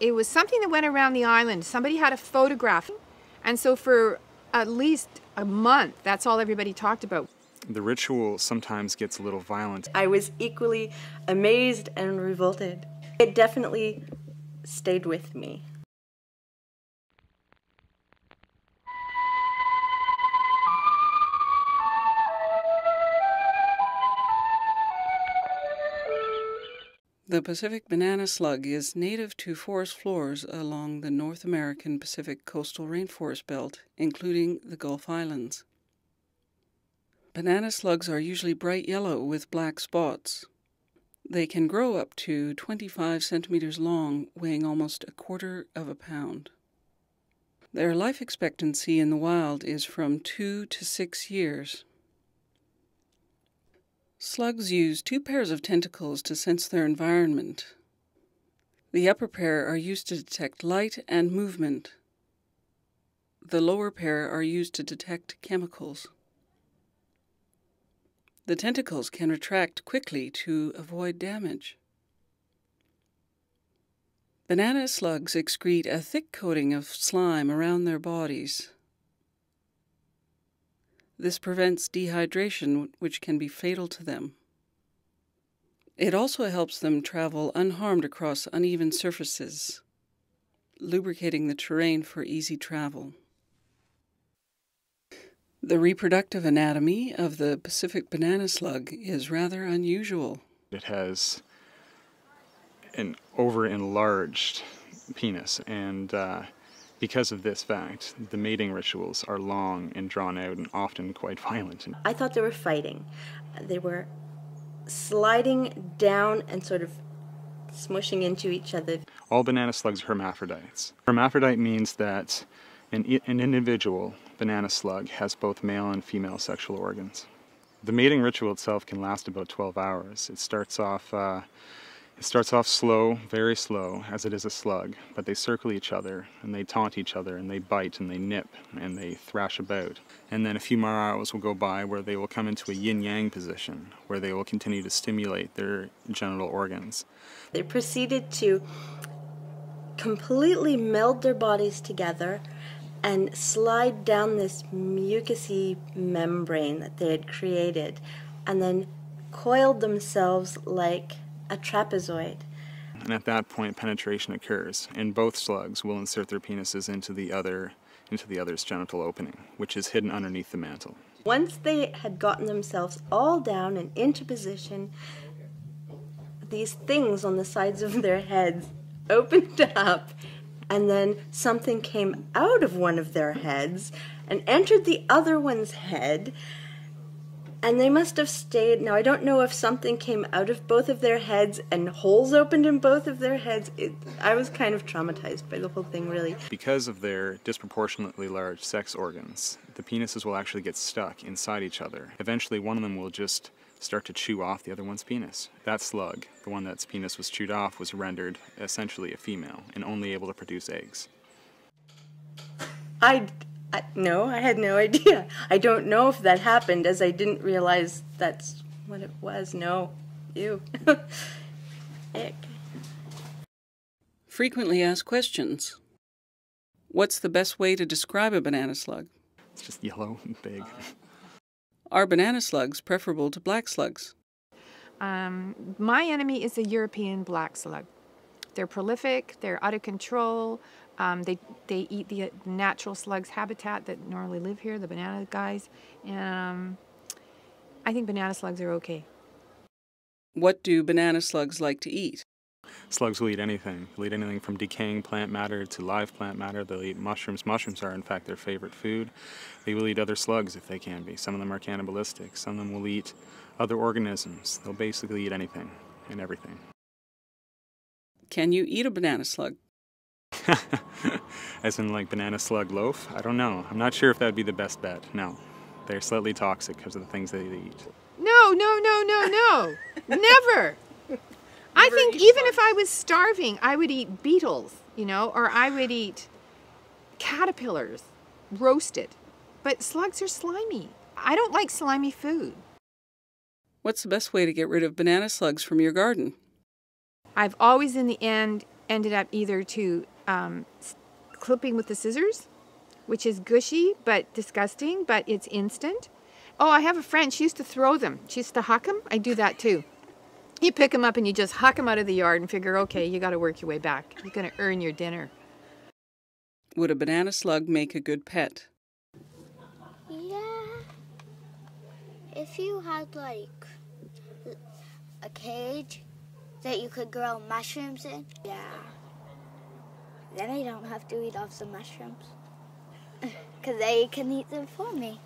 It was something that went around the island. Somebody had a photograph. And so for at least a month, that's all everybody talked about. The ritual sometimes gets a little violent. I was equally amazed and revolted. It definitely stayed with me. The Pacific banana slug is native to forest floors along the North American Pacific coastal rainforest belt, including the Gulf Islands. Banana slugs are usually bright yellow with black spots. They can grow up to 25 centimeters long, weighing almost 1/4 of a pound. Their life expectancy in the wild is from 2 to 6 years. Slugs use 2 pairs of tentacles to sense their environment. The upper pair are used to detect light and movement. The lower pair are used to detect chemicals. The tentacles can retract quickly to avoid damage. Banana slugs excrete a thick coating of slime around their bodies. This prevents dehydration, which can be fatal to them. It also helps them travel unharmed across uneven surfaces, lubricating the terrain for easy travel. The reproductive anatomy of the Pacific banana slug is rather unusual. It has an over-enlarged penis, and because of this fact, the mating rituals are long and drawn out and often quite violent. I thought they were fighting. They were sliding down and sort of smushing into each other. All banana slugs are hermaphrodites. Hermaphrodite means that an individual banana slug has both male and female sexual organs. The mating ritual itself can last about 12 hours. It starts off slow, very slow, as it is a slug, but they circle each other, and they taunt each other, and they bite, and they nip, and they thrash about. And then a few more hours will go by where they will come into a yin-yang position, where they will continue to stimulate their genital organs. They proceeded to completely meld their bodies together and slide down this mucousy membrane that they had created, and then coiled themselves like a trapezoid. And at that point, penetration occurs, and both slugs will insert their penises into the other's genital opening, which is hidden underneath the mantle. Once they had gotten themselves all down and into position, these things on the sides of their heads opened up, and then something came out of one of their heads and entered the other one's head. And they must have stayed. Now, I don't know if something came out of both of their heads and holes opened in both of their heads. I was kind of traumatized by the whole thing, really. Because of their disproportionately large sex organs, the penises will actually get stuck inside each other. Eventually, one of them will just start to chew off the other one's penis. That slug, the one that's penis was chewed off, was rendered essentially a female and only able to produce eggs. No, I had no idea. I don't know if that happened, as I didn't realize that's what it was. No. Ew. Ick. Frequently asked questions. What's the best way to describe a banana slug? It's just yellow and big. Are banana slugs preferable to black slugs? My enemy is the European black slug. They're prolific, they're out of control. They eat the natural slugs habitat that normally live here, the banana guys. And I think banana slugs are okay. What do banana slugs like to eat? Slugs will eat anything. They'll eat anything from decaying plant matter to live plant matter. They'll eat mushrooms. Mushrooms are, in fact, their favorite food. They will eat other slugs if they can be. Some of them are cannibalistic. Some of them will eat other organisms. They'll basically eat anything and everything. Can you eat a banana slug? As in like banana slug loaf? I don't know. I'm not sure if that would be the best bet. No. They're slightly toxic because of the things they eat. No. Never. I think even if I was starving, I would eat beetles, or I would eat caterpillars, roasted. But slugs are slimy. I don't like slimy food. What's the best way to get rid of banana slugs from your garden? I've always, in the end, ended up either to clipping with the scissors, which is gushy but disgusting, but it's instant. Oh, I have a friend, she used to throw them. She used to huck them. I do that too. You pick them up and you just huck them out of the yard and figure, okay, you got to work your way back. You're going to earn your dinner. Would a banana slug make a good pet? Yeah. If you had like a cage that you could grow mushrooms in, yeah. Then I don't have to eat off the mushrooms. Because they can eat them for me.